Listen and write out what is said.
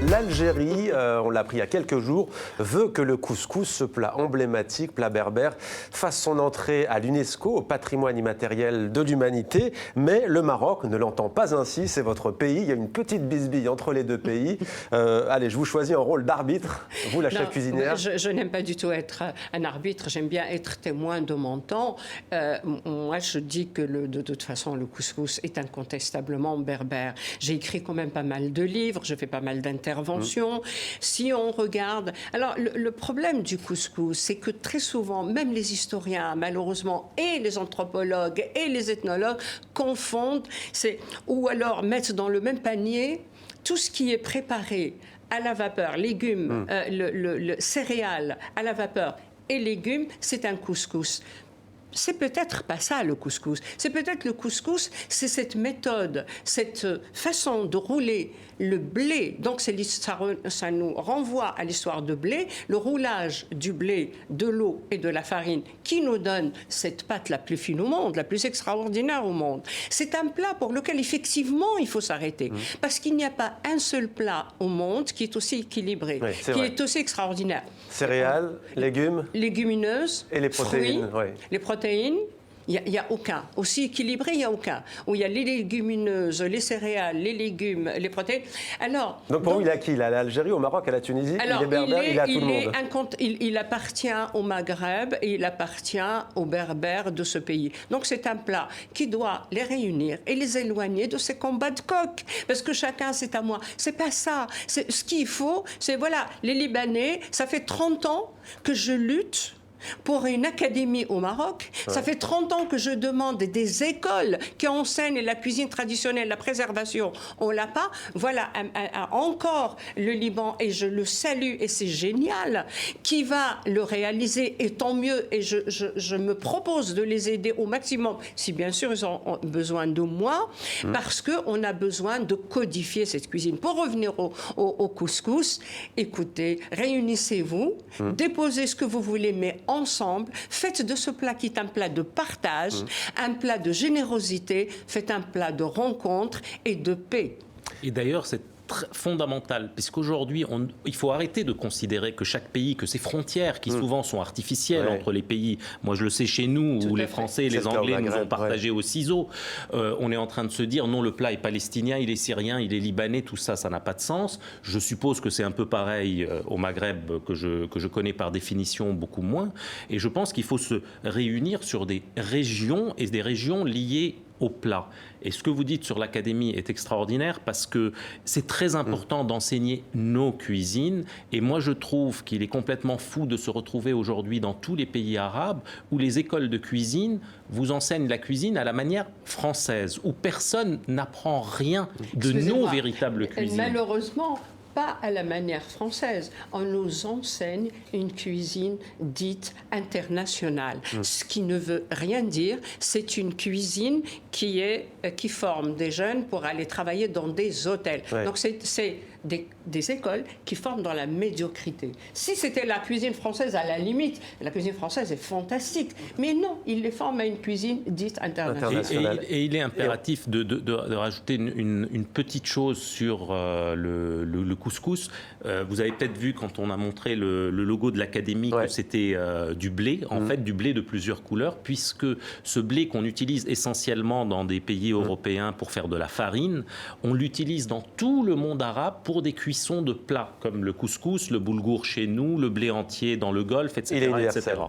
L'Algérie, on l'a appris il y a quelques jours, veut que le couscous, ce plat emblématique, plat berbère, fasse son entrée à l'UNESCO, au patrimoine immatériel de l'humanité. Mais le Maroc ne l'entend pas ainsi, c'est votre pays. Il y a une petite bisbille entre les deux pays. Allez, je vous choisis un rôle d'arbitre, vous la chef cuisinière. Je n'aime pas du tout être un arbitre, j'aime bien être témoin de mon temps. Moi, je dis que de toute façon, le couscous est incontestablement berbère. J'ai écrit quand même pas mal de livres, je fais pas mal d'interventions. Si on regarde... Alors, le problème du couscous, c'est que très souvent, même les historiens, malheureusement, et les anthropologues et les ethnologues confondent, ou alors mettent dans le même panier tout ce qui est préparé à la vapeur, légumes, céréales à la vapeur et légumes, c'est un couscous. C'est peut-être pas ça le couscous. C'est peut-être le couscous, c'est cette méthode, cette façon de rouler le blé. Donc ça nous renvoie à l'histoire de blé, le roulage du blé, de l'eau et de la farine qui nous donne cette pâte la plus fine au monde, la plus extraordinaire au monde. C'est un plat pour lequel effectivement il faut s'arrêter. Parce qu'il n'y a pas un seul plat au monde qui est aussi équilibré, qui est aussi extraordinaire. Céréales, légumes, légumineuses, et les protéines. Fruits, les protéines, il n'y a aucun. Aussi équilibré, il n'y a aucun. Où il y a les légumineuses, les céréales, les légumes, les protéines. Alors, donc pour vous, il a qui? Il a l'Algérie, au Maroc, à la Tunisie? Alors, il est berbère, il est à tout le monde. Il appartient au Maghreb et il appartient aux berbères de ce pays. Donc c'est un plat qui doit les réunir et les éloigner de ces combats de coq. Parce que chacun, c'est à moi. C'est pas ça. Ce qu'il faut, c'est voilà, les Libanais, ça fait 30 ans que je lutte pour une académie au Maroc. Ça fait 30 ans que je demande des écoles qui enseignent la cuisine traditionnelle, la préservation. On l'a pas. Voilà encore le Liban, et je le salue, et c'est génial, qui va le réaliser, et tant mieux. Et je me propose de les aider au maximum, si bien sûr ils ont besoin de moi, parce qu'on a besoin de codifier cette cuisine. Pour revenir au couscous, écoutez, réunissez-vous, déposez ce que vous voulez, mais ensemble, faites de ce plat qui est un plat de partage, un plat de générosité, faites un plat de rencontre et de paix. Et d'ailleurs, c'est fondamental, puisqu'aujourd'hui, il faut arrêter de considérer que chaque pays, que ces frontières qui souvent sont artificielles entre les pays, moi je le sais chez nous, où les Français et les Anglais nous ont partagé au ciseau, on est en train de se dire non, le plat est palestinien, il est syrien, il est libanais, tout ça, ça n'a pas de sens. Je suppose que c'est un peu pareil au Maghreb, que je connais par définition beaucoup moins, et je pense qu'il faut se réunir sur des régions, et des régions liées au plat. Et ce que vous dites sur l'académie est extraordinaire, parce que c'est très important d'enseigner nos cuisines. Et moi, je trouve qu'il est complètement fou de se retrouver aujourd'hui dans tous les pays arabes où les écoles de cuisine vous enseignent la cuisine à la manière française, où personne n'apprend rien de nos véritables cuisines. Malheureusement, pas à la manière française. On nous enseigne une cuisine dite internationale. Ce qui ne veut rien dire. C'est une cuisine qui forme des jeunes pour aller travailler dans des hôtels. Donc c'est des écoles qui forment dans la médiocrité. Si c'était la cuisine française, à la limite, la cuisine française est fantastique. Mais non, ils les forment à une cuisine dite internationale. Et il est impératif de rajouter une petite chose sur le couscous. Vous avez peut-être vu quand on a montré le logo de l'académie que c'était du blé, en fait du blé de plusieurs couleurs, puisque ce blé qu'on utilise essentiellement dans des pays européens pour faire de la farine, on l'utilise dans tout le monde arabe pour des cuissons de plats, comme le couscous, le boulgour chez nous, le blé entier dans le Golfe, etc. Il est universel. etc.